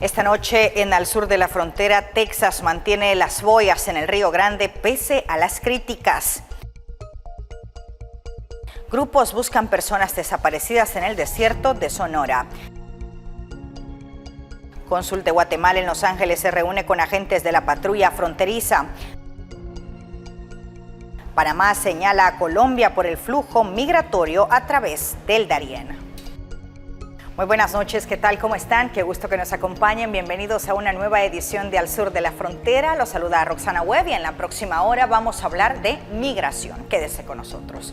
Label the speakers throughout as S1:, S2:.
S1: Esta noche en el sur de la frontera, Texas mantiene las boyas en el Río Grande pese a las críticas. Grupos buscan personas desaparecidas en el desierto de Sonora. Cónsul de Guatemala en Los Ángeles se reúne con agentes de la patrulla fronteriza. Panamá señala a Colombia por el flujo migratorio a través del Darién. Muy buenas noches, ¿qué tal? ¿Cómo están? Qué gusto que nos acompañen. Bienvenidos a una nueva edición de Al Sur de la Frontera. Los saluda Roxana Webb y en la próxima hora vamos a hablar de migración. Quédese con nosotros.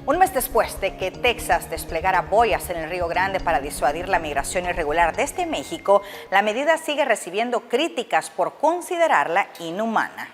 S1: Un mes después de que Texas desplegara boyas en el Río Grande para disuadir la migración irregular desde México, la medida sigue recibiendo críticas por considerarla inhumana.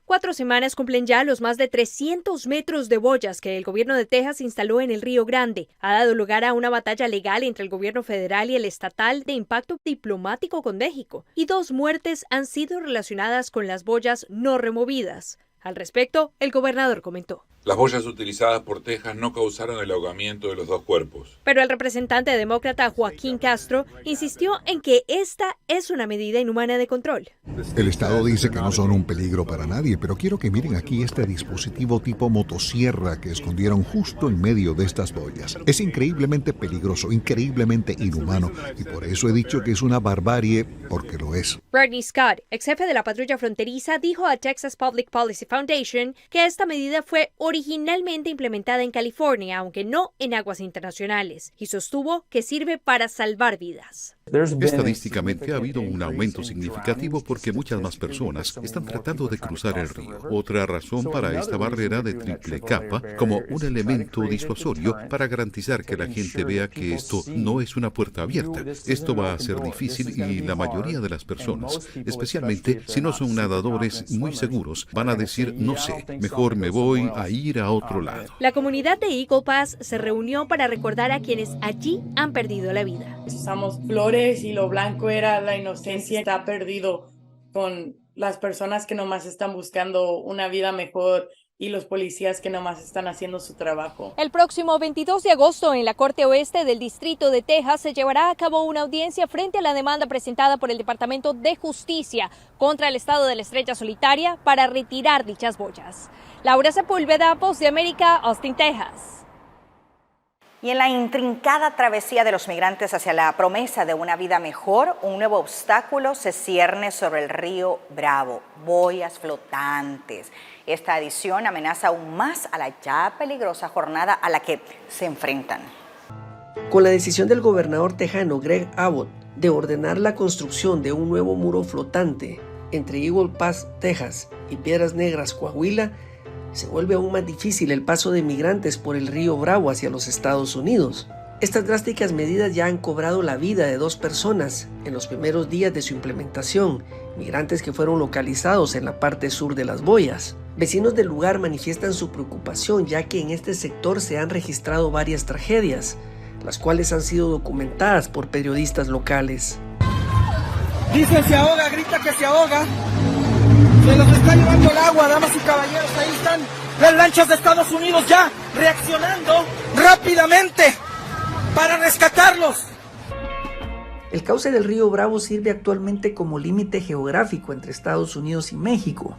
S2: 4 semanas cumplen ya los más de 300 metros de boyas que el gobierno de Texas instaló en el Río Grande. Ha dado lugar a una batalla legal entre el gobierno federal y el estatal de impacto diplomático con México, y 2 muertes han sido relacionadas con las boyas no removidas. Al respecto, el gobernador comentó:
S3: las boyas utilizadas por Texas no causaron el ahogamiento de los 2 cuerpos.
S2: Pero el representante demócrata Joaquín Castro insistió en que esta es una medida inhumana de control.
S4: El Estado dice que no son un peligro para nadie, pero quiero que miren aquí este dispositivo tipo motosierra que escondieron justo en medio de estas boyas. Es increíblemente peligroso, increíblemente inhumano, y por eso he dicho que es una barbarie, porque lo es.
S2: Bernie Scott, ex jefe de la patrulla fronteriza, dijo a Texas Public Policy Foundation que esta medida fue originalmente implementada en California, aunque no en aguas internacionales, y sostuvo que sirve para salvar vidas.
S5: Estadísticamente ha habido un aumento significativo porque muchas más personas están tratando de cruzar el río. Otra razón para esta barrera de triple capa como un elemento disuasorio para garantizar que la gente vea que esto no es una puerta abierta. Esto va a ser difícil y la mayoría de las personas, especialmente si no son nadadores muy seguros, van a decir: no sé, mejor me voy a ir a otro lado.
S2: La comunidad de Eagle Pass se reunió para recordar a quienes allí han perdido la vida.
S6: Usamos flores y lo blanco era la inocencia. Está perdido con las personas que nomás están buscando una vida mejor y los policías que nomás están haciendo su trabajo.
S2: El próximo 22 de agosto en la Corte Oeste del Distrito de Texas se llevará a cabo una audiencia frente a la demanda presentada por el Departamento de Justicia contra el Estado de la Estrella Solitaria para retirar dichas boyas. Laura Sepúlveda, Voz de América, Austin, Texas.
S1: Y en la intrincada travesía de los migrantes hacia la promesa de una vida mejor, un nuevo obstáculo se cierne sobre el río Bravo: boyas flotantes. Esta adición amenaza aún más a la ya peligrosa jornada a la que se enfrentan.
S7: Con la decisión del gobernador tejano Greg Abbott de ordenar la construcción de un nuevo muro flotante entre Eagle Pass, Texas, y Piedras Negras, Coahuila, se vuelve aún más difícil el paso de migrantes por el río Bravo hacia los Estados Unidos. Estas drásticas medidas ya han cobrado la vida de 2 personas en los primeros días de su implementación, migrantes que fueron localizados en la parte sur de las boyas. Vecinos del lugar manifiestan su preocupación, ya que en este sector se han registrado varias tragedias, las cuales han sido documentadas por periodistas locales.
S8: Dicen se ahoga, grita que se ahoga. Se los está llevando el agua, damas y caballeros. Ahí están las lanchas de Estados Unidos ya reaccionando rápidamente para rescatarlos.
S7: El cauce del río Bravo sirve actualmente como límite geográfico entre Estados Unidos y México.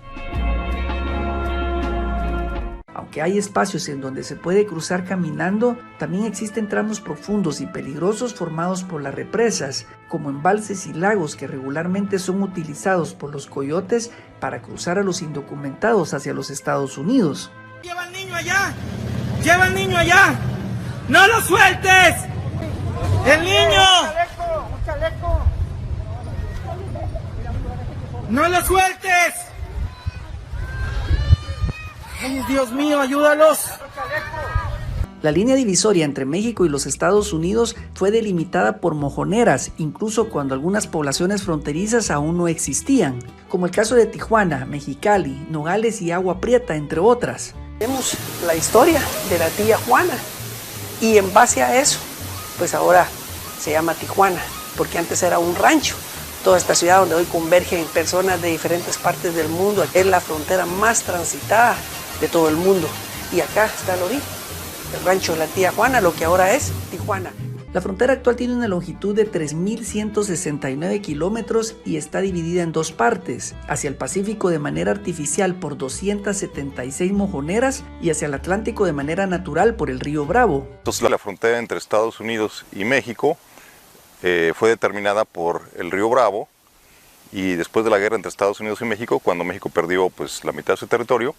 S7: Aunque hay espacios en donde se puede cruzar caminando, también existen tramos profundos y peligrosos formados por las represas, como embalses y lagos que regularmente son utilizados por los coyotes para cruzar a los indocumentados hacia los Estados Unidos.
S8: ¡Lleva al niño allá! ¡Lleva al niño allá! ¡No lo sueltes! ¡El niño! ¡Un chaleco! ¡No lo sueltes! ¡Ay, Dios mío, ayúdalos!
S7: La línea divisoria entre México y los Estados Unidos fue delimitada por mojoneras, incluso cuando algunas poblaciones fronterizas aún no existían, como el caso de Tijuana, Mexicali, Nogales y Agua Prieta, entre otras.
S9: Vemos la historia de la tía Juana y en base a eso, pues ahora se llama Tijuana, porque antes era un rancho. Toda esta ciudad donde hoy convergen personas de diferentes partes del mundo, es la frontera más transitada de todo el mundo. Y acá está el origen, el rancho de la tía Juana, lo que ahora es Tijuana.
S7: La frontera actual tiene una longitud de 3.169 kilómetros y está dividida en dos partes, hacia el Pacífico de manera artificial por 276 mojoneras y hacia el Atlántico de manera natural por el río Bravo.
S10: Entonces la frontera entre Estados Unidos y México fue determinada por el río Bravo, y después de la guerra entre Estados Unidos y México, cuando México perdió pues la mitad de su territorio,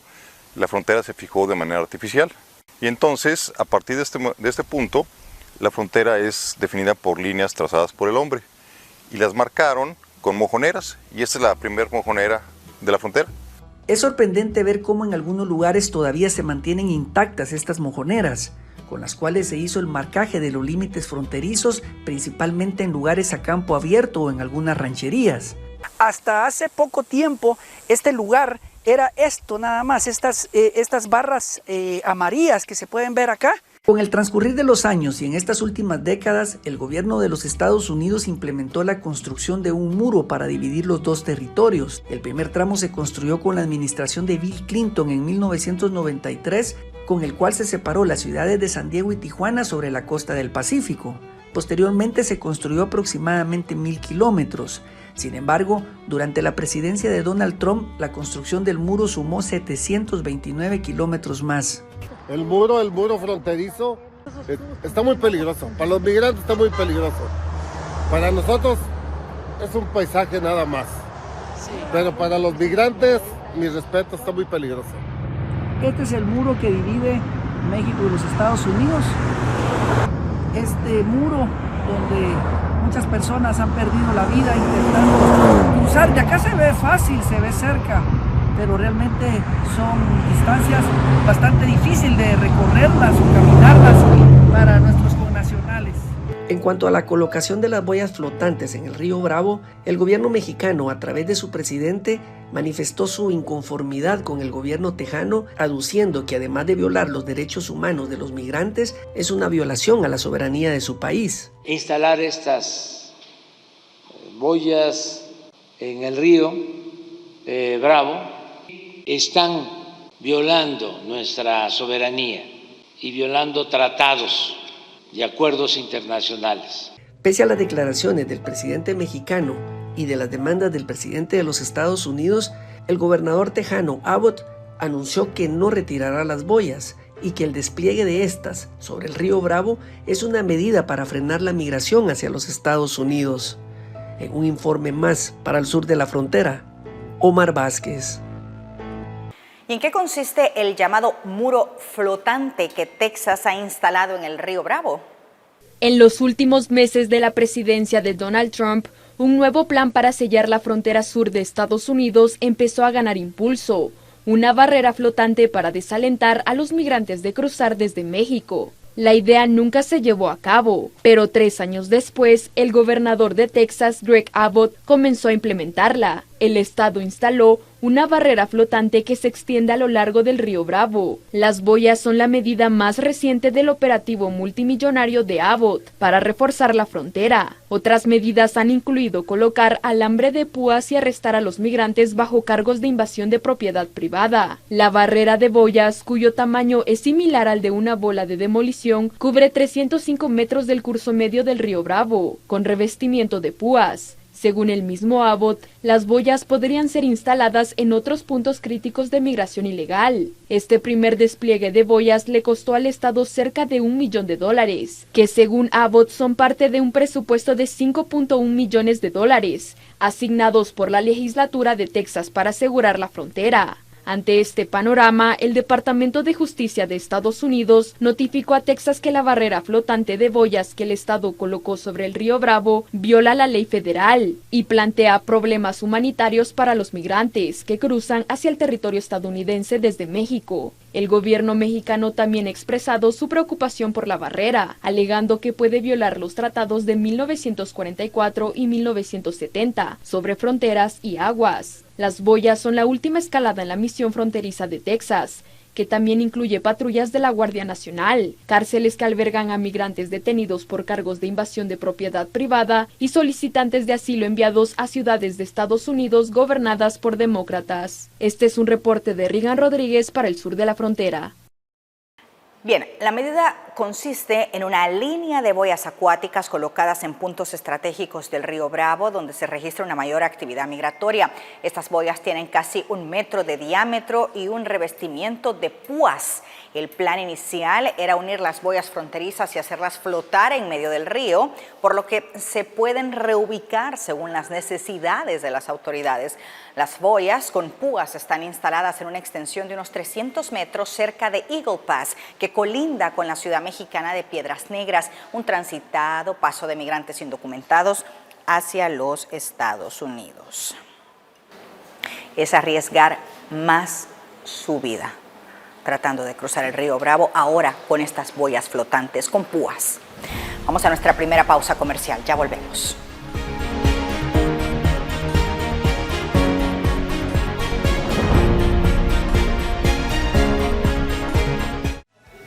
S10: la frontera se fijó de manera artificial. Y entonces, a partir de este punto, la frontera es definida por líneas trazadas por el hombre, y las marcaron con mojoneras, y esta es la primera mojonera de la frontera.
S7: Es sorprendente ver cómo en algunos lugares todavía se mantienen intactas estas mojoneras, con las cuales se hizo el marcaje de los límites fronterizos, principalmente en lugares a campo abierto o en algunas rancherías. Hasta hace poco tiempo este lugar era esto nada más, estas barras amarillas que se pueden ver acá. Con el transcurrir de los años y en estas últimas décadas, el gobierno de los Estados Unidos implementó la construcción de un muro para dividir los dos territorios. El primer tramo se construyó con la administración de Bill Clinton en 1993, con el cual se separó las ciudades de San Diego y Tijuana sobre la costa del Pacífico. Posteriormente se construyó aproximadamente 1.000 kilómetros. Sin embargo, durante la presidencia de Donald Trump, la construcción del muro sumó 729 kilómetros más.
S11: El muro fronterizo está muy peligroso. Para los migrantes está muy peligroso. Para nosotros es un paisaje nada más. Pero para los migrantes, mi respeto, está muy peligroso.
S7: Este es el muro que divide México y los Estados Unidos. Este muro donde muchas personas han perdido la vida intentando cruzar. De acá se ve fácil, se ve cerca, pero realmente son distancias bastante difíciles de recorrerlas o caminarlas para nuestros connacionales. En cuanto a la colocación de las boyas flotantes en el río Bravo, el gobierno mexicano, a través de su presidente, manifestó su inconformidad con el gobierno tejano, aduciendo que además de violar los derechos humanos de los migrantes, es una violación a la soberanía de su país.
S12: Instalar estas boyas en el río Bravo están violando nuestra soberanía y violando tratados y acuerdos internacionales.
S7: Pese a las declaraciones del presidente mexicano y de las demandas del presidente de los Estados Unidos, el gobernador tejano Abbott anunció que no retirará las boyas y que el despliegue de estas sobre el río Bravo es una medida para frenar la migración hacia los Estados Unidos. En un informe más para el sur de la frontera, Omar Vázquez.
S1: ¿Y en qué consiste el llamado muro flotante que Texas ha instalado en el río Bravo?
S2: En los últimos meses de la presidencia de Donald Trump, un nuevo plan para sellar la frontera sur de Estados Unidos empezó a ganar impulso, una barrera flotante para desalentar a los migrantes de cruzar desde México. La idea nunca se llevó a cabo, pero 3 años después, el gobernador de Texas, Greg Abbott, comenzó a implementarla. El estado instaló una barrera flotante que se extiende a lo largo del río Bravo. Las boyas son la medida más reciente del operativo multimillonario de Abbott para reforzar la frontera. Otras medidas han incluido colocar alambre de púas y arrestar a los migrantes bajo cargos de invasión de propiedad privada. La barrera de boyas, cuyo tamaño es similar al de una bola de demolición, cubre 305 metros del curso medio del río Bravo, con revestimiento de púas. Según el mismo Abbott, las boyas podrían ser instaladas en otros puntos críticos de migración ilegal. Este primer despliegue de boyas le costó al Estado cerca de $1 millón, que según Abbott son parte de un presupuesto de $5.1 millones, asignados por la legislatura de Texas para asegurar la frontera. Ante este panorama, el Departamento de Justicia de Estados Unidos notificó a Texas que la barrera flotante de boyas que el Estado colocó sobre el río Bravo viola la ley federal y plantea problemas humanitarios para los migrantes que cruzan hacia el territorio estadounidense desde México. El gobierno mexicano también ha expresado su preocupación por la barrera, alegando que puede violar los tratados de 1944 y 1970 sobre fronteras y aguas. Las boyas son la última escalada en la misión fronteriza de Texas, que también incluye patrullas de la Guardia Nacional, cárceles que albergan a migrantes detenidos por cargos de invasión de propiedad privada y solicitantes de asilo enviados a ciudades de Estados Unidos gobernadas por demócratas. Este es un reporte de Regan Rodríguez para el sur de la frontera.
S1: Bien, la medida consiste en una línea de boyas acuáticas colocadas en puntos estratégicos del río Bravo, donde se registra una mayor actividad migratoria. Estas boyas tienen casi 1 metro de diámetro y un revestimiento de púas. El plan inicial era unir las boyas fronterizas y hacerlas flotar en medio del río, por lo que se pueden reubicar según las necesidades de las autoridades. Las boyas con púas están instaladas en una extensión de unos 300 metros cerca de Eagle Pass, que colinda con la ciudad mexicana de Piedras Negras, un transitado paso de migrantes indocumentados hacia los Estados Unidos. Es arriesgar más su vida tratando de cruzar el río Bravo, ahora con estas boyas flotantes con púas. Vamos a nuestra primera pausa comercial, ya volvemos.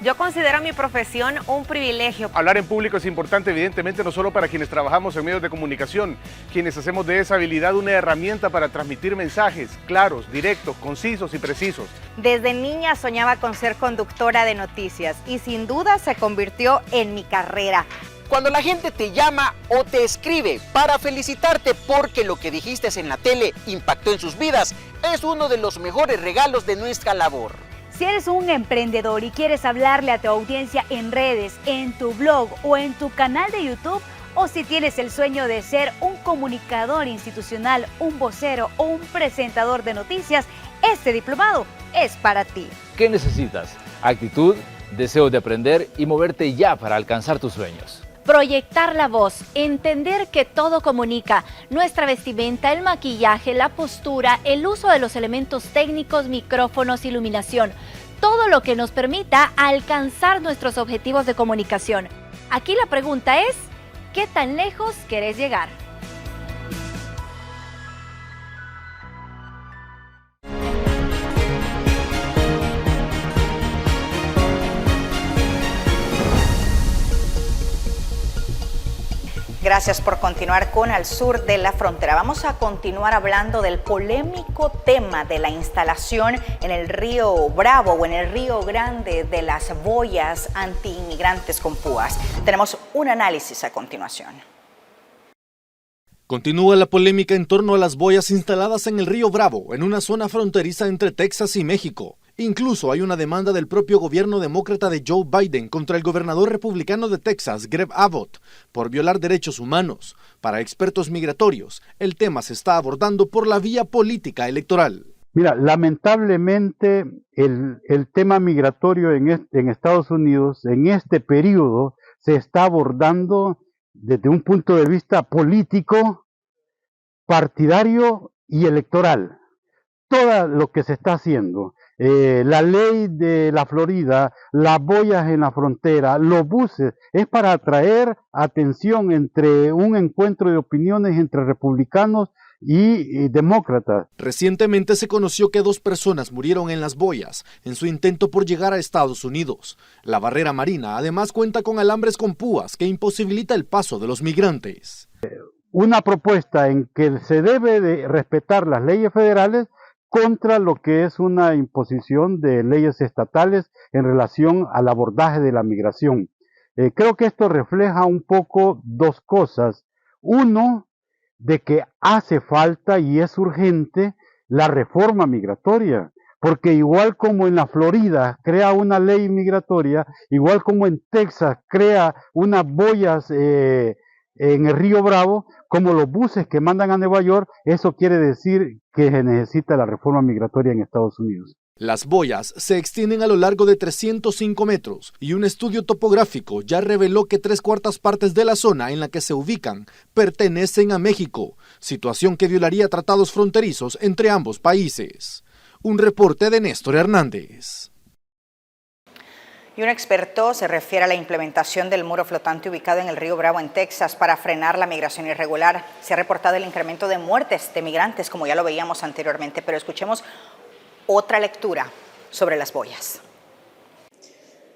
S13: Yo considero mi profesión un privilegio.
S14: Hablar en público es importante, evidentemente, no solo para quienes trabajamos en medios de comunicación, quienes hacemos de esa habilidad una herramienta para transmitir mensajes claros, directos, concisos y precisos.
S13: Desde niña soñaba con ser conductora de noticias y sin duda se convirtió en mi carrera.
S15: Cuando la gente te llama o te escribe para felicitarte porque lo que dijiste en la tele impactó en sus vidas, es uno de los mejores regalos de nuestra labor.
S16: Si eres un emprendedor y quieres hablarle a tu audiencia en redes, en tu blog o en tu canal de YouTube, o si tienes el sueño de ser un comunicador institucional, un vocero o un presentador de noticias, este diplomado es para ti.
S17: ¿Qué necesitas? Actitud, deseo de aprender y moverte ya para alcanzar tus sueños.
S16: Proyectar la voz, entender que todo comunica, nuestra vestimenta, el maquillaje, la postura, el uso de los elementos técnicos, micrófonos, iluminación, todo lo que nos permita alcanzar nuestros objetivos de comunicación. Aquí la pregunta es, ¿qué tan lejos querés llegar?
S1: Gracias por continuar con Al Sur de la Frontera. Vamos a continuar hablando del polémico tema de la instalación en el río Bravo o en el río Grande de las boyas anti-inmigrantes con púas. Tenemos un análisis a continuación.
S18: Continúa la polémica en torno a las boyas instaladas en el río Bravo, en una zona fronteriza entre Texas y México. Incluso hay una demanda del propio gobierno demócrata de Joe Biden contra el gobernador republicano de Texas, Greg Abbott, por violar derechos humanos. Para expertos migratorios, el tema se está abordando por la vía política electoral.
S19: Mira, lamentablemente el tema migratorio en Estados Unidos en este periodo se está abordando desde un punto de vista político, partidario y electoral. Todo lo que se está haciendo, la ley de la Florida, las boyas en la frontera, los buses, es para atraer atención entre un encuentro de opiniones entre republicanos y demócratas.
S18: Recientemente se conoció que 2 personas murieron en las boyas en su intento por llegar a Estados Unidos. La barrera marina además cuenta con alambres con púas que imposibilita el paso de los migrantes.
S19: Una propuesta en que se debe de respetar las leyes federales contra lo que es una imposición de leyes estatales en relación al abordaje de la migración. Creo que esto refleja un poco 2 cosas. Uno, de que hace falta y es urgente la reforma migratoria, porque igual como en la Florida crea una ley migratoria, igual como en Texas crea unas boyas en el río Bravo, como los buses que mandan a Nueva York, eso quiere decir que se necesita la reforma migratoria en Estados Unidos.
S18: Las boyas se extienden a lo largo de 305 metros y un estudio topográfico ya reveló que 3/4 partes de la zona en la que se ubican pertenecen a México, situación que violaría tratados fronterizos entre ambos países. Un reporte de Néstor Hernández.
S1: Y un experto se refiere a la implementación del muro flotante ubicado en el río Bravo en Texas para frenar la migración irregular. Se ha reportado el incremento de muertes de migrantes, como ya lo veíamos anteriormente, pero escuchemos otra lectura sobre las boyas.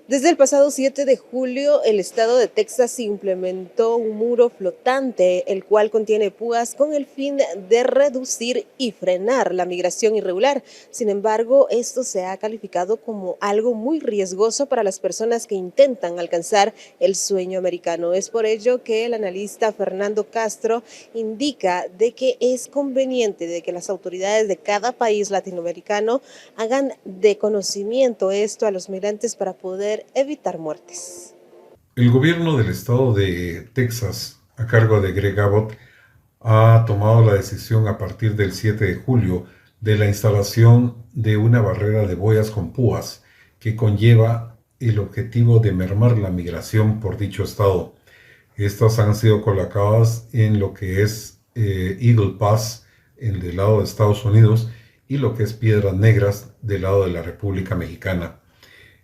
S20: Desde el pasado 7 de julio, el estado de Texas implementó un muro flotante, el cual contiene púas con el fin de reducir y frenar la migración irregular. Sin embargo, esto se ha calificado como algo muy riesgoso para las personas que intentan alcanzar el sueño americano. Es por ello que el analista Fernando Castro indica de que es conveniente de que las autoridades de cada país latinoamericano hagan de conocimiento esto a los migrantes para poder evitar muertes.
S21: El gobierno del estado de Texas, a cargo de Greg Abbott, ha tomado la decisión a partir del 7 de julio de la instalación de una barrera de boyas con púas que conlleva el objetivo de mermar la migración por dicho estado. Estas han sido colocadas en lo que es Eagle Pass, en el lado de Estados Unidos, y lo que es Piedras Negras del lado de la República Mexicana.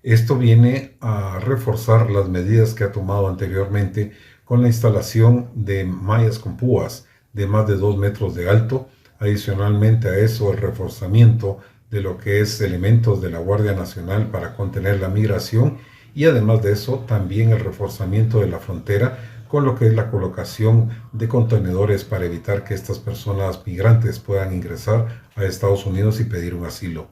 S21: Esto viene a reforzar las medidas que ha tomado anteriormente con la instalación de mallas con púas de más de 2 metros de alto. Adicionalmente a eso, el reforzamiento de lo que es elementos de la Guardia Nacional para contener la migración, y además de eso también el reforzamiento de la frontera con lo que es la colocación de contenedores para evitar que estas personas migrantes puedan ingresar a Estados Unidos y pedir un asilo.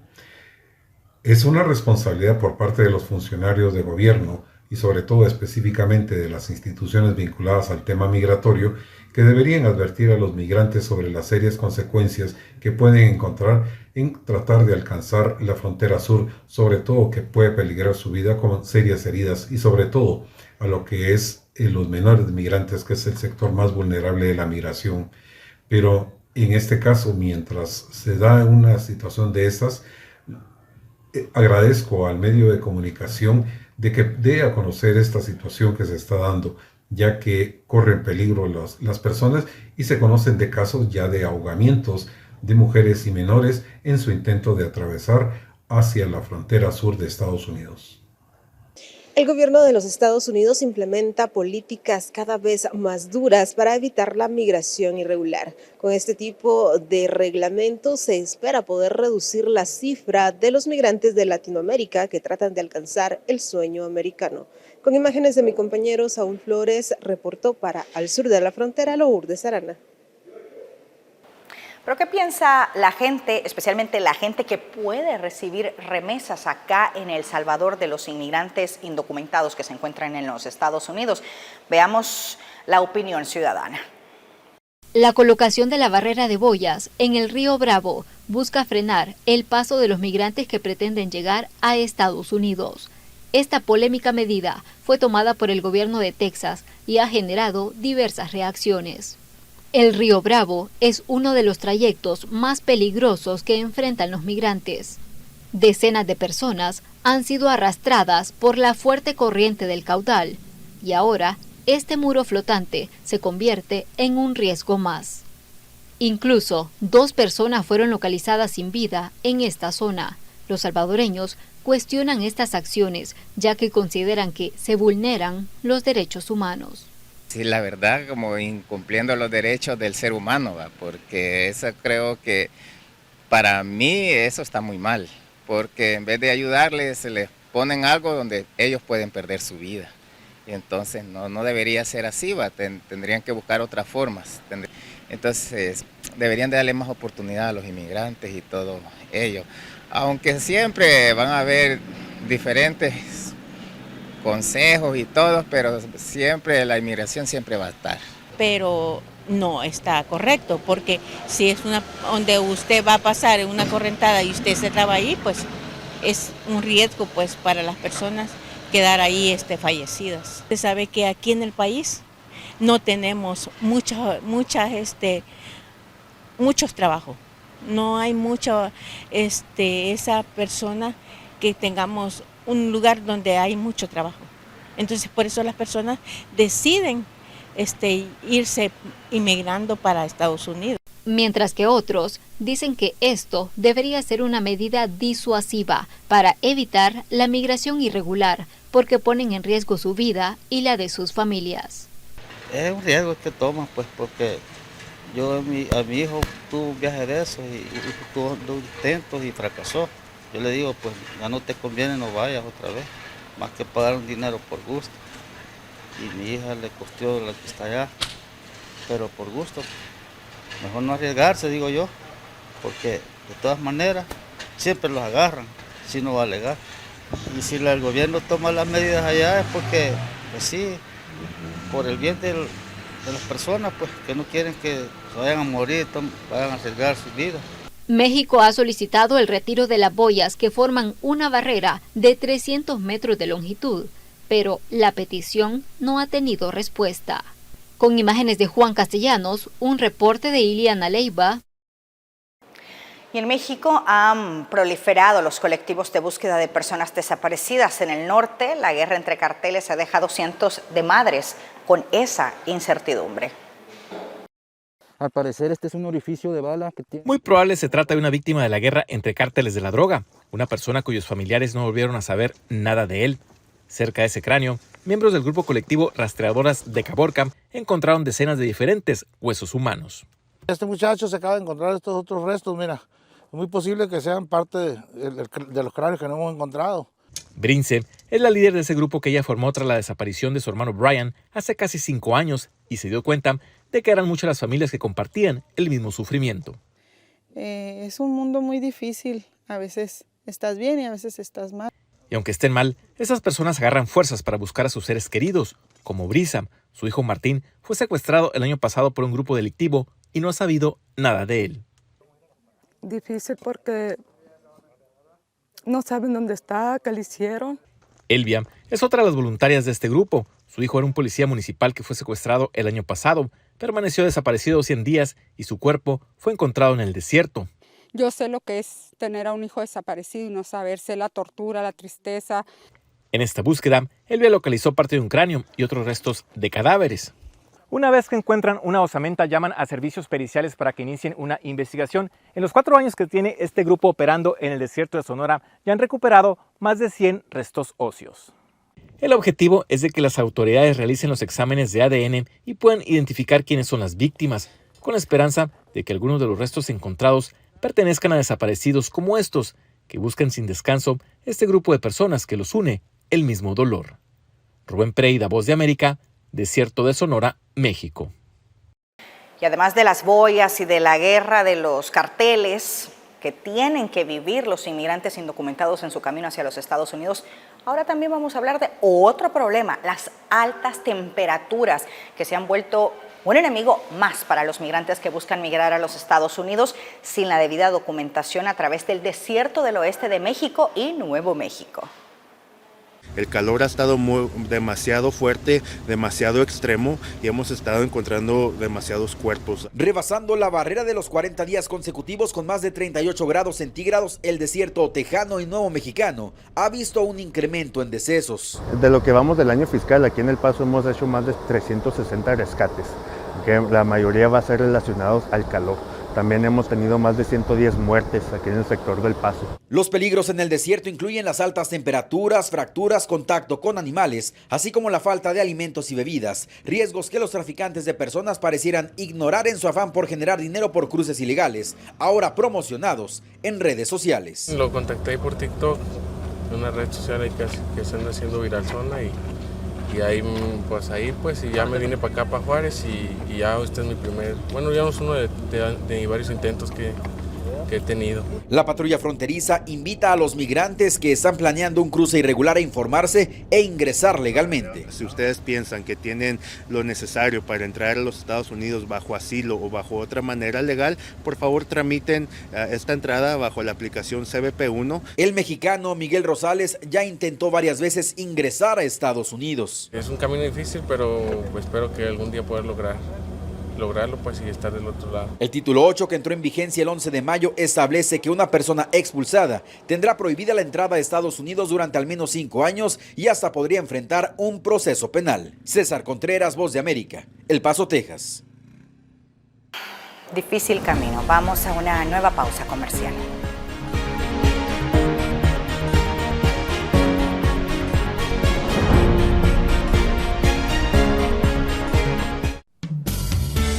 S21: Es una responsabilidad por parte de los funcionarios de gobierno y sobre todo específicamente de las instituciones vinculadas al tema migratorio, que deberían advertir a los migrantes sobre las serias consecuencias que pueden encontrar en tratar de alcanzar la frontera sur, sobre todo que puede peligrar su vida con serias heridas, y sobre todo a lo que es los menores migrantes, que es el sector más vulnerable de la migración. Pero en este caso, mientras se da una situación de esas, agradezco al medio de comunicación de que dé a conocer esta situación que se está dando, ya que corren peligro las personas, y se conocen de casos ya de ahogamientos de mujeres y menores en su intento de atravesar hacia la frontera sur de Estados Unidos.
S20: El gobierno de los Estados Unidos implementa políticas cada vez más duras para evitar la migración irregular. Con este tipo de reglamentos se espera poder reducir la cifra de los migrantes de Latinoamérica que tratan de alcanzar el sueño americano. Con imágenes de mi compañero Saúl Flores, reportó para Al Sur de la Frontera, Lourdes Arana.
S1: ¿Pero qué piensa la gente, especialmente la gente que puede recibir remesas acá en El Salvador, de los inmigrantes indocumentados que se encuentran en los Estados Unidos? Veamos la opinión ciudadana.
S16: La colocación de la barrera de boyas en el río Bravo busca frenar el paso de los migrantes que pretenden llegar a Estados Unidos. Esta polémica medida fue tomada por el gobierno de Texas y ha generado diversas reacciones. El río Bravo es uno de los trayectos más peligrosos que enfrentan los migrantes. Decenas de personas han sido arrastradas por la fuerte corriente del caudal, y ahora este muro flotante se convierte en un riesgo más. Incluso 2 personas fueron localizadas sin vida en esta zona. Los salvadoreños cuestionan estas acciones, ya que consideran que se vulneran los derechos humanos.
S22: Sí, la verdad, como incumpliendo los derechos del ser humano, ¿va? Porque eso creo que para mí eso está muy mal, porque en vez de ayudarles se les ponen algo donde ellos pueden perder su vida. Y entonces no debería ser así, ¿va? Tendrían que buscar otras formas. Entonces deberían de darle más oportunidad a los inmigrantes y todo ello. Aunque siempre van a haber diferentes consejos y todo, pero siempre la inmigración siempre va a estar.
S23: Pero no está correcto, porque si es donde usted va a pasar en una correntada y usted se traba ahí, pues es un riesgo pues para las personas quedar ahí fallecidas. Usted sabe que aquí en el país no tenemos muchos trabajos, no hay mucho esa persona que tengamos un lugar donde hay mucho trabajo. Entonces por eso las personas deciden irse inmigrando para Estados Unidos.
S16: Mientras que otros dicen que esto debería ser una medida disuasiva para evitar la migración irregular, porque ponen en riesgo su vida y la de sus familias.
S24: Es un riesgo que toman, pues, porque a mi hijo tuvo un viaje de eso y tuvo 2 intentos y fracasó. Yo le digo, pues ya no te conviene, no vayas otra vez. más que pagar un dinero por gusto. Y mi hija le costó la que está allá, pero por gusto. Mejor no arriesgarse, digo yo, porque de todas maneras siempre los agarran, si no va a alegar. Y si el gobierno toma las medidas allá es porque, pues sí, por el bien de las personas, pues que no quieren que se vayan a morir, vayan a arriesgar su vida.
S16: México ha solicitado el retiro de las boyas que forman una barrera de 300 metros de longitud, pero la petición no ha tenido respuesta. Con imágenes de Juan Castellanos, un reporte de Iliana Leiva.
S1: Y en México han proliferado los colectivos de búsqueda de personas desaparecidas. En el norte, la guerra entre carteles ha dejado cientos de madres con esa incertidumbre.
S3: Al parecer este es un orificio de bala que tiene...
S4: Muy probable se trata de una víctima de la guerra entre cárteles de la droga, una persona cuyos familiares no volvieron a saber nada de él. Cerca de ese cráneo, miembros del grupo colectivo Rastreadoras de Caborca encontraron decenas de diferentes huesos humanos.
S5: Este muchacho se acaba de encontrar estos otros restos, mira, es muy posible que sean parte de los cráneos que no hemos encontrado.
S4: Brince es la líder de ese grupo que ella formó tras la desaparición de su hermano Brian hace casi 5 años y se dio cuenta de que eran muchas las familias que compartían el mismo sufrimiento.
S6: Es un mundo muy difícil, a veces estás bien y a veces estás mal.
S4: Y aunque estén mal, esas personas agarran fuerzas para buscar a sus seres queridos, como Brisa. Su hijo Martín fue secuestrado el año pasado por un grupo delictivo y no ha sabido nada de él.
S6: Difícil porque no saben dónde está, qué le hicieron.
S4: Elvia es otra de las voluntarias de este grupo. Su hijo era un policía municipal que fue secuestrado el año pasado, permaneció desaparecido 100 días y su cuerpo fue encontrado en el desierto.
S25: Yo sé lo que es tener a un hijo desaparecido y no saber, sé la tortura, la tristeza.
S4: En esta búsqueda, Elvia localizó parte de un cráneo y otros restos de cadáveres. Una vez que encuentran una osamenta, llaman a servicios periciales para que inicien una investigación. En los 4 años que tiene este grupo operando en el desierto de Sonora, ya han recuperado más de 100 restos óseos. El objetivo es de que las autoridades realicen los exámenes de ADN y puedan identificar quiénes son las víctimas, con la esperanza de que algunos de los restos encontrados pertenezcan a desaparecidos como estos, que buscan sin descanso este grupo de personas que los une el mismo dolor. Rubén Pereira, Voz de América, Desierto de Sonora, México.
S1: Y además de las boyas y de la guerra de los carteles que tienen que vivir los inmigrantes indocumentados en su camino hacia los Estados Unidos, ahora también vamos a hablar de otro problema, las altas temperaturas que se han vuelto un enemigo más para los migrantes que buscan migrar a los Estados Unidos sin la debida documentación a través del desierto del oeste de México y Nuevo México.
S26: El calor ha estado demasiado fuerte, demasiado extremo y hemos estado encontrando demasiados cuerpos.
S27: Rebasando la barrera de los 40 días consecutivos con más de 38 grados centígrados, el desierto tejano y nuevo mexicano ha visto un incremento en decesos.
S28: De lo que vamos del año fiscal, aquí en El Paso hemos hecho más de 360 rescates, que la mayoría va a ser relacionados al calor. También hemos tenido más de 110 muertes aquí en el sector del Paso.
S27: Los peligros en el desierto incluyen las altas temperaturas, fracturas, contacto con animales, así como la falta de alimentos y bebidas, riesgos que los traficantes de personas parecieran ignorar en su afán por generar dinero por cruces ilegales, ahora promocionados en redes sociales.
S29: Lo contacté por TikTok, una red social que se anda haciendo viral zona y ahí pues y ya me vine para acá, para Juárez y ya este es mi primer, ya es uno de varios intentos que he tenido.
S27: La patrulla fronteriza invita a los migrantes que están planeando un cruce irregular a informarse e ingresar legalmente.
S26: Si ustedes piensan que tienen lo necesario para entrar a los Estados Unidos bajo asilo o bajo otra manera legal, por favor tramiten esta entrada bajo la aplicación CBP1.
S27: El mexicano Miguel Rosales ya intentó varias veces ingresar a Estados Unidos.
S29: Es un camino difícil, pero espero que algún día pueda lograrlo pues y estar del otro lado.
S27: El título 8, que entró en vigencia el 11 de mayo, establece que una persona expulsada tendrá prohibida la entrada a Estados Unidos durante al menos 5 años y hasta podría enfrentar un proceso penal. César Contreras, Voz de América, El Paso, Texas.
S1: Difícil camino. Vamos a una nueva pausa comercial.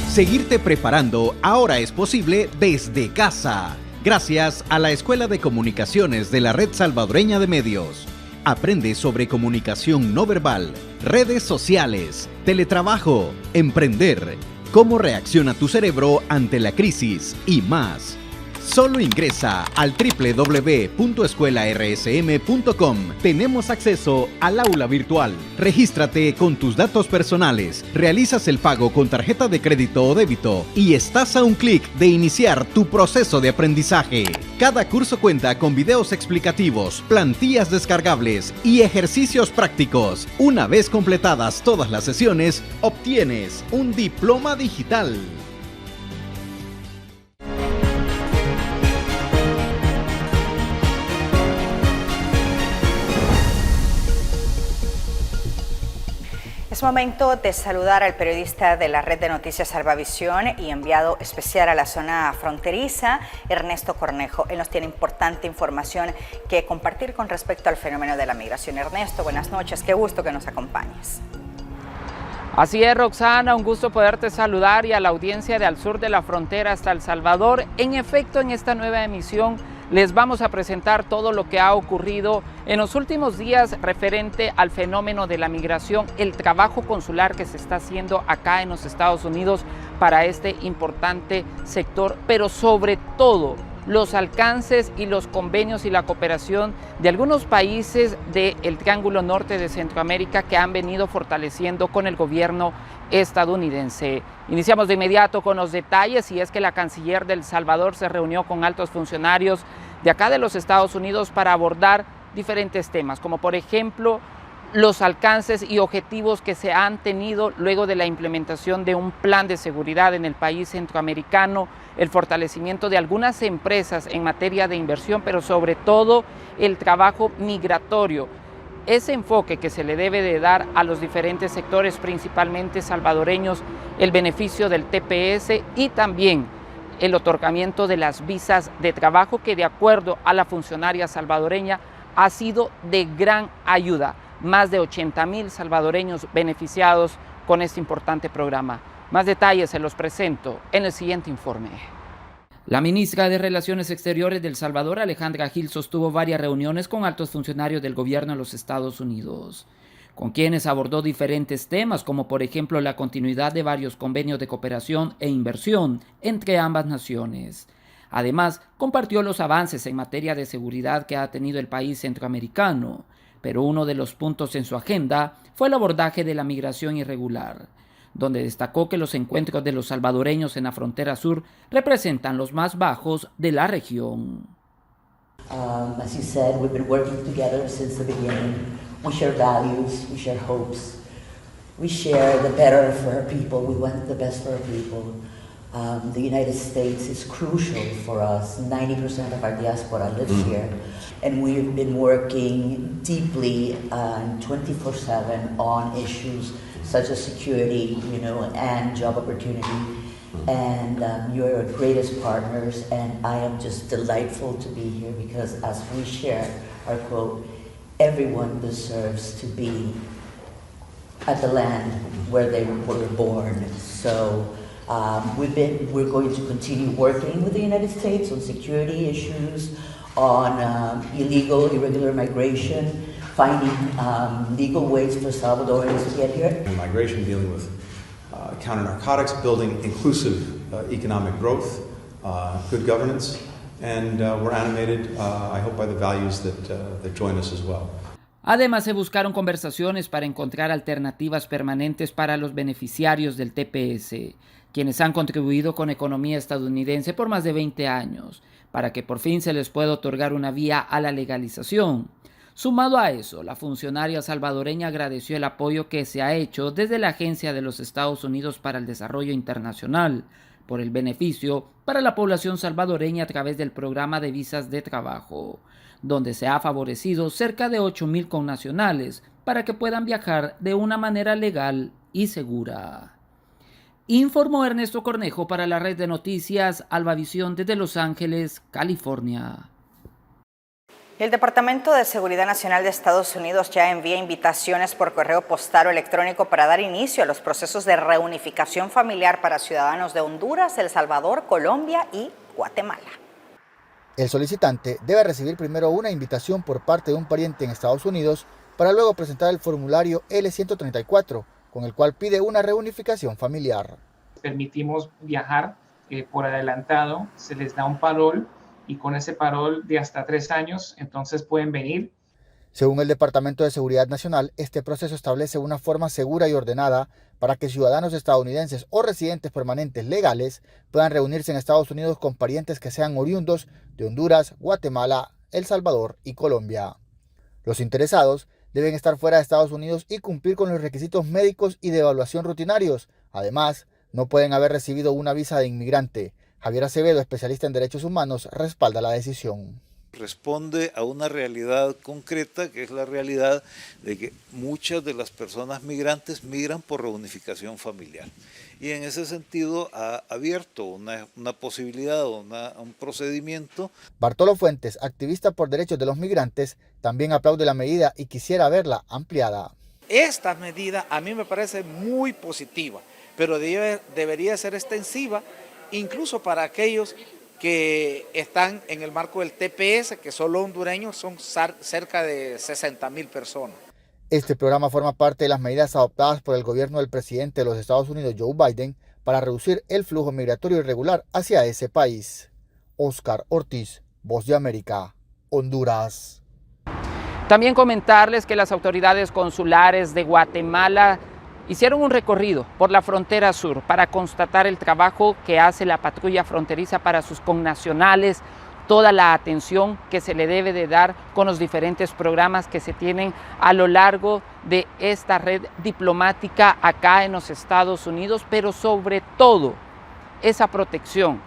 S30: Seguirte preparando ahora es posible desde casa, gracias a la Escuela de Comunicaciones de la Red Salvadoreña de Medios. aprende sobre comunicación no verbal, redes sociales, teletrabajo, emprender, cómo reacciona tu cerebro ante la crisis y más. Solo ingresa al www.escuelarsm.com. Tenemos acceso al aula virtual. Regístrate con tus datos personales, realizas el pago con tarjeta de crédito o débito y estás a un clic de iniciar tu proceso de aprendizaje. Cada curso cuenta con videos explicativos, plantillas descargables y ejercicios prácticos. Una vez completadas todas las sesiones, obtienes un diploma digital.
S1: Es momento de saludar al periodista de la red de noticias Salvavisión y enviado especial a la zona fronteriza, Ernesto Cornejo. Él nos tiene importante información que compartir con respecto al fenómeno de la migración. Ernesto, buenas noches, qué gusto que nos acompañes.
S2: Así es, Roxana, un gusto poderte saludar y a la audiencia de Al Sur de la Frontera hasta El Salvador. En efecto, en esta nueva emisión les vamos a presentar todo lo que ha ocurrido en los últimos días referente al fenómeno de la migración, el trabajo consular que se está haciendo acá en los Estados Unidos para este importante sector, pero sobre todo los alcances y los convenios y la cooperación de algunos países del Triángulo Norte de Centroamérica que han venido fortaleciendo con el gobierno estadounidense. Iniciamos de inmediato con los detalles, y es que la canciller de El Salvador se reunió con altos funcionarios de acá de los Estados Unidos para abordar diferentes temas, como por ejemplo los alcances y objetivos que se han tenido luego de la implementación de un plan de seguridad en el país centroamericano, el fortalecimiento de algunas empresas en materia de inversión, pero sobre todo el trabajo migratorio, ese enfoque que se le debe de dar a los diferentes sectores, principalmente salvadoreños, el beneficio del TPS y también el otorgamiento de las visas de trabajo, que de acuerdo a la funcionaria salvadoreña ha sido de gran ayuda. Más de 80,000 salvadoreños beneficiados con este importante programa. Más detalles se los presento en el siguiente informe. La ministra de Relaciones Exteriores de El Salvador, Alejandra Gil, sostuvo varias reuniones con altos funcionarios del gobierno de los Estados Unidos, con quienes abordó diferentes temas, como por ejemplo la continuidad de varios convenios de cooperación e inversión entre ambas naciones. Además, compartió los avances en materia de seguridad que ha tenido el país centroamericano, pero uno de los puntos en su agenda fue el abordaje de la migración irregular, donde destacó que los encuentros de los salvadoreños en la frontera sur representan los más bajos de la región.
S7: As you said, we've been working together since the beginning. We share values, we share hopes, we share the better for our people, we want the best for our people. The United States is crucial for us. 90% of our diaspora lives here, and we've been working deeply 24/7 on issues such as security, and job opportunity. And you're our greatest partners, and I am just delightful to be here because, as we share our quote, everyone deserves to be at the land where they were born. So we're going to continue working with the United States on security issues, on irregular migration, finding legal ways for Salvadorians to get here.
S8: Migration, dealing with counter-narcotics, building inclusive economic growth, good governance, and we're animated, I hope, by the values that join us as well.
S2: Además, se buscaron conversaciones para encontrar alternativas permanentes para los beneficiarios del TPS, quienes han contribuido con economía estadounidense por más de 20 años, para que por fin se les pueda otorgar una vía a la legalización. Sumado a eso, la funcionaria salvadoreña agradeció el apoyo que se ha hecho desde la Agencia de los Estados Unidos para el Desarrollo Internacional por el beneficio para la población salvadoreña a través del programa de visas de trabajo, donde se ha favorecido cerca de 8,000 connacionales para que puedan viajar de una manera legal y segura. Informó Ernesto Cornejo para la red de noticias Albavisión desde Los Ángeles, California.
S1: El Departamento de Seguridad Nacional de Estados Unidos ya envía invitaciones por correo postal o electrónico para dar inicio a los procesos de reunificación familiar para ciudadanos de Honduras, El Salvador, Colombia y Guatemala.
S9: El solicitante debe recibir primero una invitación por parte de un pariente en Estados Unidos para luego presentar el formulario L-134, con el cual pide una reunificación familiar.
S10: Permitimos viajar por adelantado, se les da un parol y con ese parol de hasta 3 años, entonces pueden venir.
S9: Según el Departamento de Seguridad Nacional, este proceso establece una forma segura y ordenada para que ciudadanos estadounidenses o residentes permanentes legales puedan reunirse en Estados Unidos con parientes que sean oriundos de Honduras, Guatemala, El Salvador y Colombia. Los interesados deben estar fuera de Estados Unidos y cumplir con los requisitos médicos y de evaluación rutinarios. Además, no pueden haber recibido una visa de inmigrante. Javier Acevedo, especialista en derechos humanos, respalda la decisión.
S11: Responde a una realidad concreta, que es la realidad de que muchas de las personas migrantes migran por reunificación familiar. Y en ese sentido ha abierto una posibilidad, un procedimiento.
S9: Bartolo Fuentes, activista por derechos de los migrantes, también aplaude la medida y quisiera verla ampliada.
S12: Esta medida a mí me parece muy positiva, pero debería ser extensiva incluso para aquellos que están en el marco del TPS, que solo hondureños son cerca de 60,000 personas.
S9: Este programa forma parte de las medidas adoptadas por el gobierno del presidente de los Estados Unidos, Joe Biden, para reducir el flujo migratorio irregular hacia ese país. Oscar Ortiz, Voz de América, Honduras.
S2: También comentarles que las autoridades consulares de Guatemala hicieron un recorrido por la frontera sur para constatar el trabajo que hace la patrulla fronteriza para sus connacionales, toda la atención que se le debe de dar con los diferentes programas que se tienen a lo largo de esta red diplomática acá en los Estados Unidos, pero sobre todo esa protección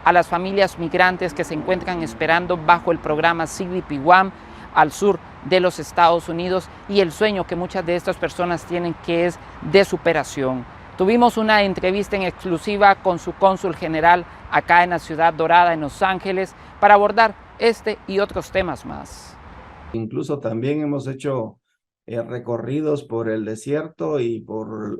S2: a las familias migrantes que se encuentran esperando bajo el programa CBP-1 al sur de los Estados Unidos y el sueño que muchas de estas personas tienen, que es de superación. Tuvimos una entrevista en exclusiva con su cónsul general acá en la Ciudad Dorada, en Los Ángeles, para abordar este y otros temas más.
S13: Incluso también hemos hecho recorridos por el desierto y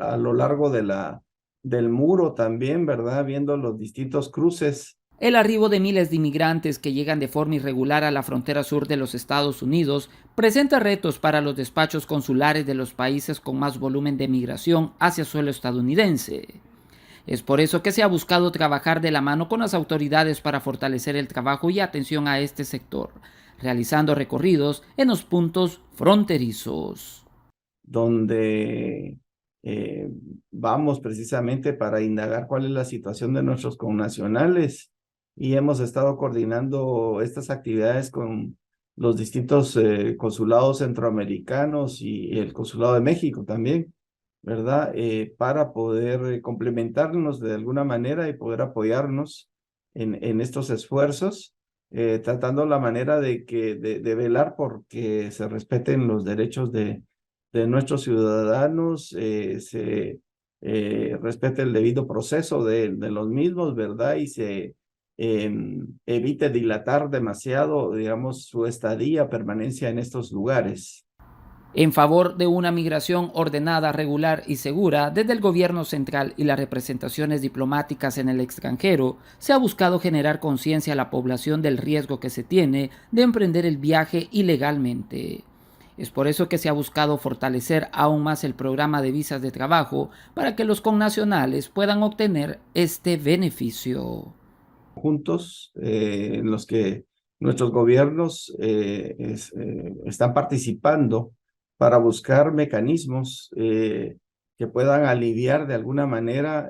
S13: a lo largo del muro también, ¿verdad? Viendo los distintos cruces.
S2: El arribo de miles de inmigrantes que llegan de forma irregular a la frontera sur de los Estados Unidos presenta retos para los despachos consulares de los países con más volumen de migración hacia suelo estadounidense. Es por eso que se ha buscado trabajar de la mano con las autoridades para fortalecer el trabajo y atención a este sector, realizando recorridos en los puntos fronterizos.
S13: Donde vamos precisamente para indagar cuál es la situación de nuestros connacionales. Y hemos estado coordinando estas actividades con los distintos consulados centroamericanos y el Consulado de México también, ¿verdad? Para poder complementarnos de alguna manera y poder apoyarnos en estos esfuerzos, tratando la manera de velar por que se respeten los derechos de nuestros ciudadanos, se respete el debido proceso de los mismos, ¿verdad? Y se evite dilatar demasiado, digamos, su estadía, permanencia en estos lugares.
S2: En favor de una migración ordenada, regular y segura, desde el gobierno central y las representaciones diplomáticas en el extranjero, se ha buscado generar conciencia a la población del riesgo que se tiene de emprender el viaje ilegalmente. Es por eso que se ha buscado fortalecer aún más el programa de visas de trabajo para que los connacionales puedan obtener este beneficio.
S13: Juntos, en los que nuestros gobiernos están participando para buscar mecanismos que puedan aliviar de alguna manera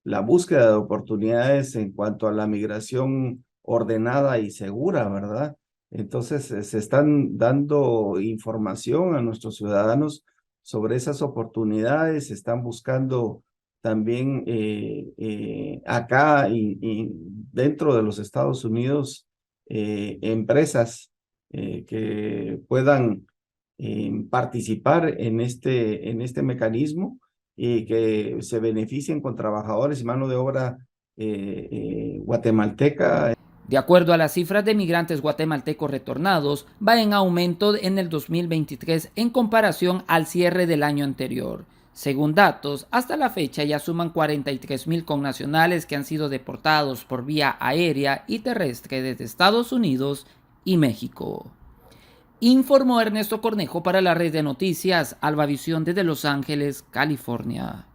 S13: la búsqueda de oportunidades en cuanto a la migración ordenada y segura, ¿verdad? Entonces se están dando información a nuestros ciudadanos sobre esas oportunidades, se están buscando también acá y dentro de los Estados Unidos empresas que puedan participar en este mecanismo y que se beneficien con trabajadores y mano de obra guatemalteca.
S2: De acuerdo a las cifras de migrantes guatemaltecos retornados, va en aumento en el 2023 en comparación al cierre del año anterior. Según datos, hasta la fecha ya suman 43.000 connacionales que han sido deportados por vía aérea y terrestre desde Estados Unidos y México. Informó Ernesto Cornejo para la red de noticias Albavisión desde Los Ángeles, California.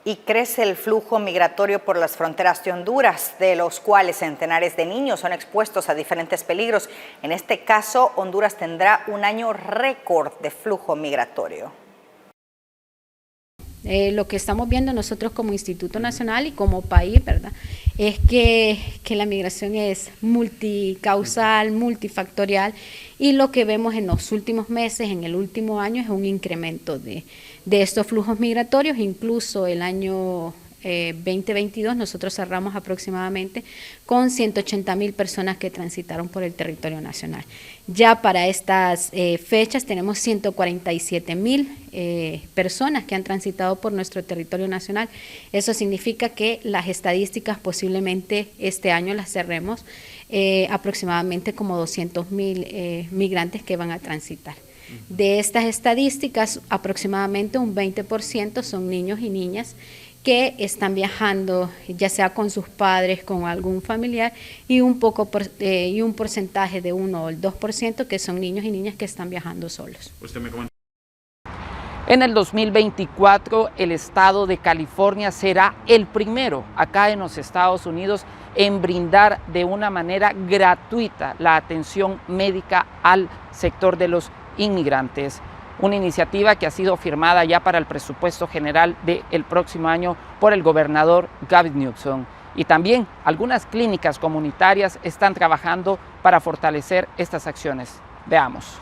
S1: Y crece el flujo migratorio por las fronteras de Honduras, de los cuales centenares de niños son expuestos a diferentes peligros. En este caso, Honduras tendrá un año récord de flujo migratorio.
S14: Lo que estamos viendo nosotros como Instituto Nacional y como país, ¿verdad?, es que la migración es multicausal, multifactorial, y lo que vemos en los últimos meses, en el último año, es un incremento de estos flujos migratorios. Incluso el año 2022 nosotros cerramos aproximadamente con 180.000 personas que transitaron por el territorio nacional. Ya para estas fechas tenemos 147.000 personas que han transitado por nuestro territorio nacional. Eso significa que las estadísticas posiblemente este año las cerremos aproximadamente como 200.000 migrantes que van a transitar. De estas estadísticas, aproximadamente un 20% son niños y niñas que están viajando, ya sea con sus padres, con algún familiar, y un porcentaje de 1 o el 2% que son niños y niñas que están viajando solos.
S2: En el 2024, el estado de California será el primero acá en los Estados Unidos en brindar de una manera gratuita la atención médica al sector de los inmigrantes. Una iniciativa que ha sido firmada ya para el presupuesto general del próximo año por el gobernador Gavin Newsom. Y también algunas clínicas comunitarias están trabajando para fortalecer estas acciones. Veamos.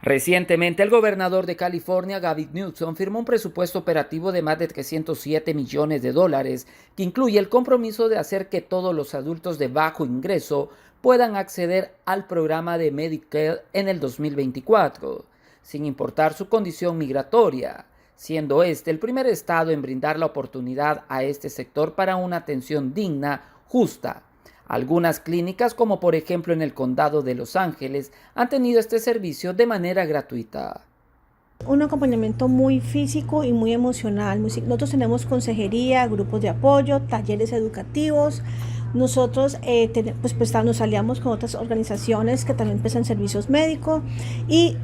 S2: Recientemente, el gobernador de California, Gavin Newsom, firmó un presupuesto operativo de más de $307 millones que incluye el compromiso de hacer que todos los adultos de bajo ingreso puedan acceder al programa de Medicare en el 2024. Sin importar su condición migratoria, siendo este el primer estado en brindar la oportunidad a este sector para una atención digna, justa. Algunas clínicas, como por ejemplo en el condado de Los Ángeles, han tenido este servicio de manera gratuita.
S15: Un acompañamiento muy físico y muy emocional. Nosotros tenemos consejería, grupos de apoyo, talleres educativos. Nosotros nos aliamos con otras organizaciones que también prestan servicios médicos y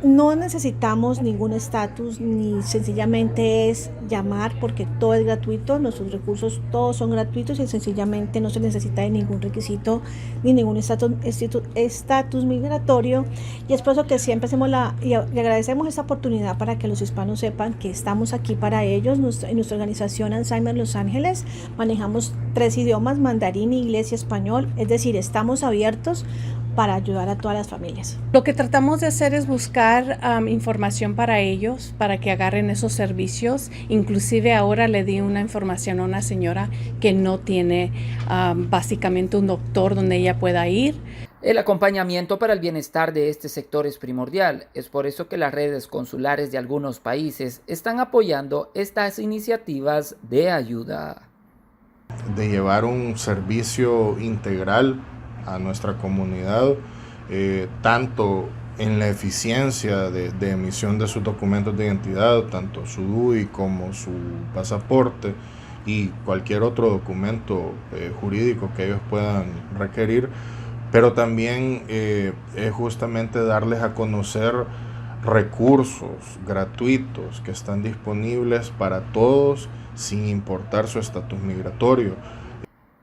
S15: no necesitamos ningún estatus, ni sencillamente es llamar porque todo es gratuito, nuestros recursos todos son gratuitos y sencillamente no se necesita de ningún requisito ni ningún estatus migratorio, y es por eso que siempre hacemos y agradecemos esta oportunidad para que los hispanos sepan que estamos aquí para ellos. En nuestra organización Alzheimer Los Ángeles manejamos 3 idiomas, mandarín, inglés y español, es decir, estamos abiertos para ayudar a todas las familias.
S17: Lo que tratamos de hacer es buscar información para ellos, para que agarren esos servicios. Inclusive ahora le di una información a una señora que no tiene básicamente un doctor donde ella pueda ir.
S2: El acompañamiento para el bienestar de este sector es primordial. Es por eso que las redes consulares de algunos países están apoyando estas iniciativas de ayuda.
S18: De llevar un servicio integral a nuestra comunidad, tanto en la eficiencia de emisión de sus documentos de identidad, tanto su DUI como su pasaporte y cualquier otro documento jurídico que ellos puedan requerir, pero también es justamente darles a conocer recursos gratuitos que están disponibles para todos sin importar su estatus migratorio.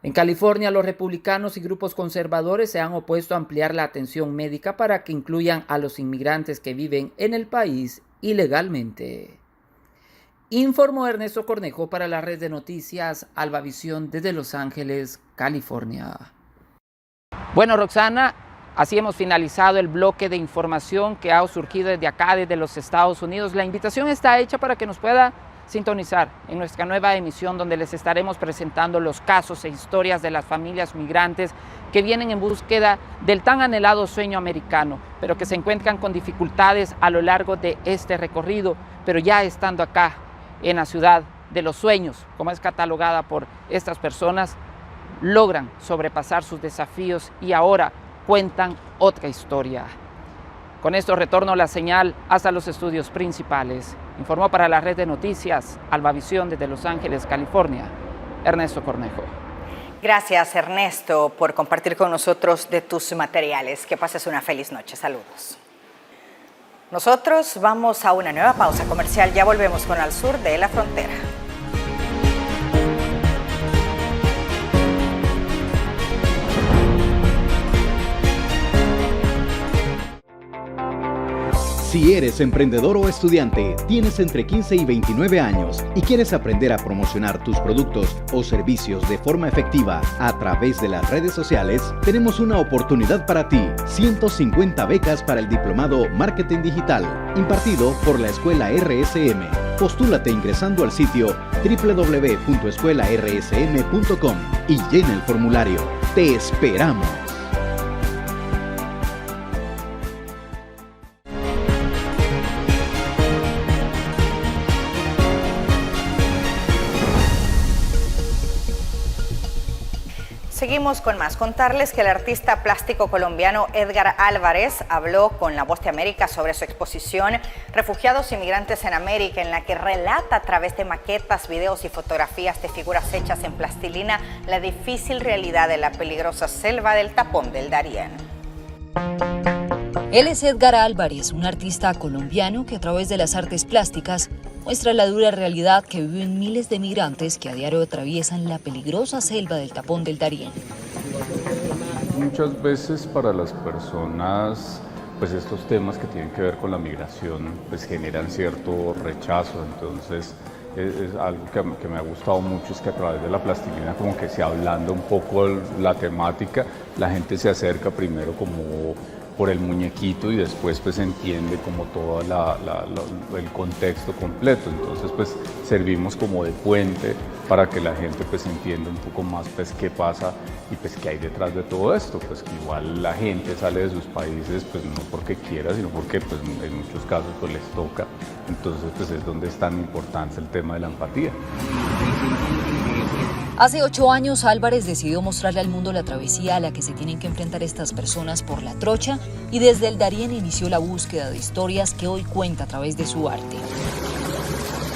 S2: En California, los republicanos y grupos conservadores se han opuesto a ampliar la atención médica para que incluyan a los inmigrantes que viven en el país ilegalmente. Informó Ernesto Cornejo para la red de noticias Albavisión desde Los Ángeles, California. Bueno, Roxana, así hemos finalizado el bloque de información que ha surgido desde acá, desde los Estados Unidos. La invitación está hecha para que nos pueda sintonizar en nuestra nueva emisión, donde les estaremos presentando los casos e historias de las familias migrantes que vienen en búsqueda del tan anhelado sueño americano, pero que se encuentran con dificultades a lo largo de este recorrido, pero ya estando acá en la ciudad de los sueños, como es catalogada por estas personas, logran sobrepasar sus desafíos y ahora cuentan otra historia. Con esto retorno la señal hasta los estudios principales. Informó para la red de noticias Albavisión desde Los Ángeles, California, Ernesto Cornejo.
S1: Gracias, Ernesto, por compartir con nosotros de tus materiales. Que pases una feliz noche. Saludos. Nosotros vamos a una nueva pausa comercial. Ya volvemos con Al Sur de la Frontera.
S30: Si eres emprendedor o estudiante, tienes entre 15 y 29 años y quieres aprender a promocionar tus productos o servicios de forma efectiva a través de las redes sociales, tenemos una oportunidad para ti. 150 becas para el diplomado Marketing Digital, impartido por la Escuela RSM. Postúlate ingresando al sitio www.escuelarsm.com y llena el formulario. ¡Te esperamos!
S1: Seguimos con más. Contarles que el artista plástico colombiano Edgar Álvarez habló con La Voz de América sobre su exposición Refugiados y Migrantes en América, en la que relata a través de maquetas, videos y fotografías de figuras hechas en plastilina la difícil realidad de la peligrosa selva del Tapón del Darién.
S3: Él es Edgar Álvarez, un artista colombiano que a través de las artes plásticas muestra la dura realidad que viven miles de migrantes que a diario atraviesan la peligrosa selva del Tapón del Darién.
S5: Muchas veces para las personas, pues estos temas que tienen que ver con la migración, pues generan cierto rechazo. Entonces es algo que me ha gustado mucho, es que a través de la plastilina como que se ablanda un poco la temática, la gente se acerca primero como por el muñequito y después pues entiende como todo el contexto completo. Entonces pues servimos como de puente para que la gente pues entienda un poco más pues qué pasa y pues qué hay detrás de todo esto, pues que igual la gente sale de sus países pues no porque quiera, sino porque pues en muchos casos pues les toca. Entonces pues es donde es tan importante el tema de la empatía.
S3: Hace 8 años, Álvarez decidió mostrarle al mundo la travesía a la que se tienen que enfrentar estas personas por la trocha y desde el Darién inició la búsqueda de historias que hoy cuenta a través de su arte.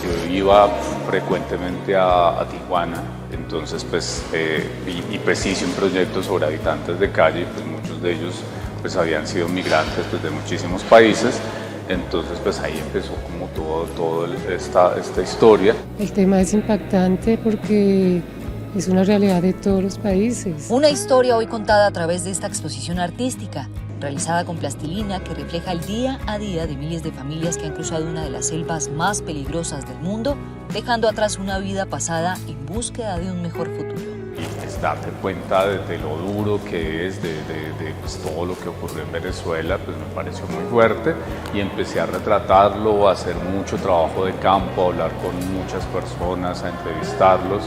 S5: Yo iba frecuentemente a Tijuana, entonces pues, pues hice un proyecto sobre habitantes de calle, pues muchos de ellos pues habían sido migrantes pues, de muchísimos países. Entonces pues ahí empezó como toda esta historia.
S6: El tema es impactante porque es una realidad de todos los países.
S3: Una historia hoy contada a través de esta exposición artística, realizada con plastilina que refleja el día a día de miles de familias que han cruzado una de las selvas más peligrosas del mundo, dejando atrás una vida pasada en búsqueda de un mejor futuro.
S5: Es darte cuenta de lo duro que es, de pues, todo lo que ocurrió en Venezuela, pues me pareció muy fuerte y empecé a retratarlo, a hacer mucho trabajo de campo, a hablar con muchas personas, a entrevistarlos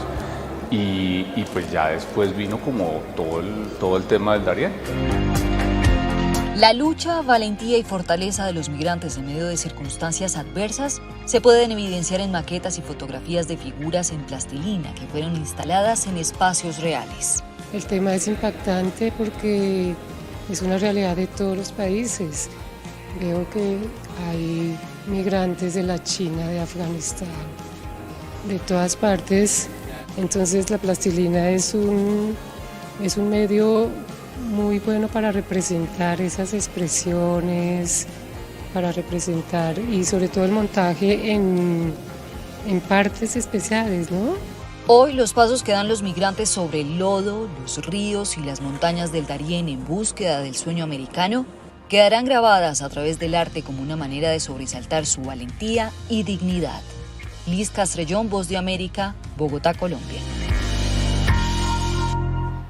S5: y pues ya después vino como todo el tema del Darién.
S3: La lucha, valentía y fortaleza de los migrantes en medio de circunstancias adversas se pueden evidenciar en maquetas y fotografías de figuras en plastilina que fueron instaladas en espacios reales.
S6: El tema es impactante porque es una realidad de todos los países. Veo que hay migrantes de la China, de Afganistán, de todas partes. Entonces la plastilina es un medio muy bueno para representar esas expresiones, para representar y sobre todo el montaje en partes especiales, ¿no?
S3: Hoy los pasos que dan los migrantes sobre el lodo, los ríos y las montañas del Darién en búsqueda del sueño americano quedarán grabadas a través del arte como una manera de sobresaltar su valentía y dignidad. Liz Castrellón, Voz de América, Bogotá, Colombia.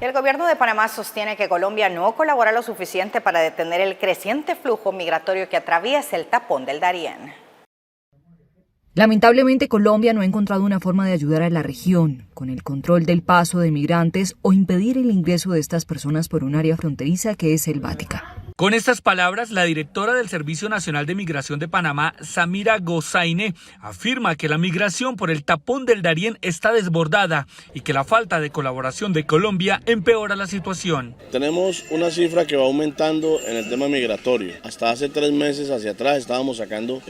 S1: El gobierno de Panamá sostiene que Colombia no colabora lo suficiente para detener el creciente flujo migratorio que atraviesa el Tapón del Darién.
S3: Lamentablemente, Colombia no ha encontrado una forma de ayudar a la región con el control del paso de migrantes o impedir el ingreso de estas personas por un área fronteriza que es selvática.
S4: Con estas palabras, la directora del Servicio Nacional de Migración de Panamá, Samira Gozaine, afirma que la migración por el tapón del Darién está desbordada y que la falta de colaboración de Colombia empeora la situación.
S16: Tenemos una cifra que va aumentando en el tema migratorio. Hasta hace 3 meses hacia atrás estábamos sacando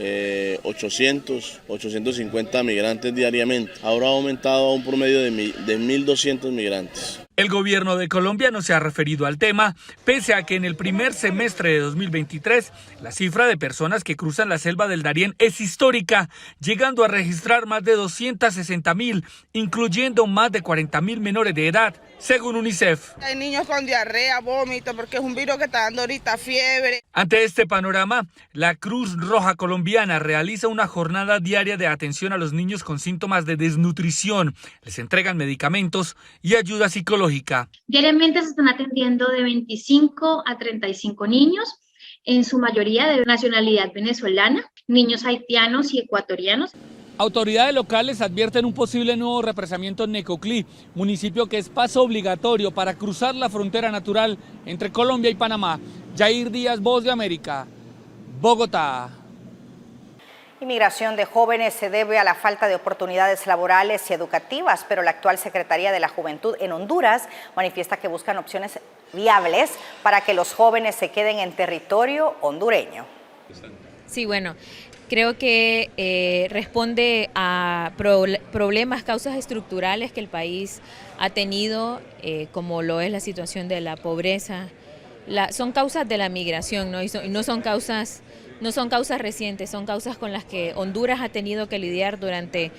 S16: 850 migrantes diariamente. Ahora ha aumentado a un promedio de 1.200 migrantes.
S4: El gobierno de Colombia no se ha referido al tema, pese a que en el primer semestre de 2023 la cifra de personas que cruzan la selva del Darién es histórica, llegando a registrar más de 260.000, incluyendo más de 40.000 menores de edad, según UNICEF.
S19: Hay niños con diarrea, vómito, porque es un virus que está dando ahorita fiebre.
S4: Ante este panorama, la Cruz Roja Colombiana realiza una jornada diaria de atención a los niños con síntomas de desnutrición. Les entregan medicamentos y ayuda psicológica.
S20: Diariamente se están atendiendo de 25 a 35 niños, en su mayoría de nacionalidad venezolana, niños haitianos y ecuatorianos.
S4: Autoridades locales advierten un posible nuevo represamiento en Necoclí, municipio que es paso obligatorio para cruzar la frontera natural entre Colombia y Panamá. Jair Díaz, Voz de América, Bogotá.
S1: Inmigración de jóvenes se debe a la falta de oportunidades laborales y educativas, pero la actual Secretaría de la Juventud en Honduras manifiesta que buscan opciones viables para que los jóvenes se queden en territorio hondureño.
S21: Sí, bueno, creo que responde a problemas, causas estructurales que el país ha tenido, como lo es la situación de la pobreza. Son causas de la migración, ¿no? Y no son causas recientes, son causas con las que Honduras ha tenido que lidiar durante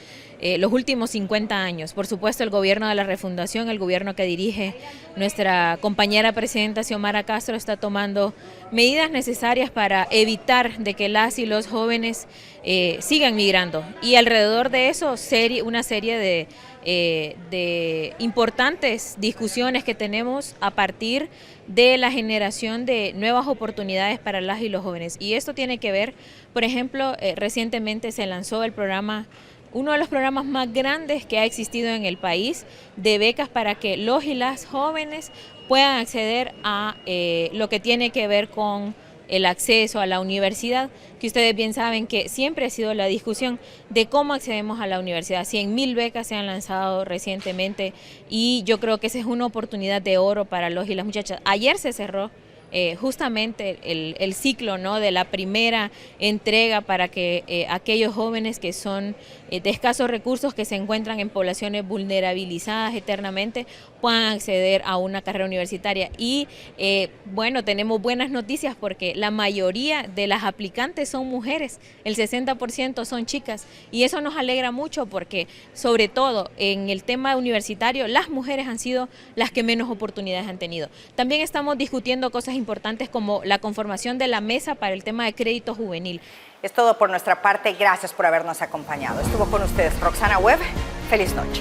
S21: los últimos 50 años. Por supuesto, el gobierno de la refundación, el gobierno que dirige nuestra compañera presidenta Xiomara Castro, está tomando medidas necesarias para evitar de que las y los jóvenes sigan migrando. Y alrededor de eso, una serie de importantes discusiones que tenemos a partir de la generación de nuevas oportunidades para las y los jóvenes. Y esto tiene que ver, por ejemplo, recientemente se lanzó el programa, uno de los programas más grandes que ha existido en el país, de becas para que los y las jóvenes puedan acceder a lo que tiene que ver con el acceso a la universidad, que ustedes bien saben que siempre ha sido la discusión de cómo accedemos a la universidad. 100.000 becas se han lanzado recientemente y yo creo que esa es una oportunidad de oro para los y las muchachas. Ayer se cerró justamente el ciclo, ¿no?, de la primera entrega para que aquellos jóvenes que son de escasos recursos, que se encuentran en poblaciones vulnerabilizadas eternamente, puedan acceder a una carrera universitaria. Y bueno, tenemos buenas noticias porque la mayoría de las aplicantes son mujeres, el 60% son chicas, y eso nos alegra mucho porque sobre todo en el tema universitario las mujeres han sido las que menos oportunidades han tenido. También estamos discutiendo cosas importantes como la conformación de la mesa para el tema de crédito juvenil.
S1: Es todo por nuestra parte, gracias por habernos acompañado. Estuvo con ustedes Roxana Webb, feliz noche.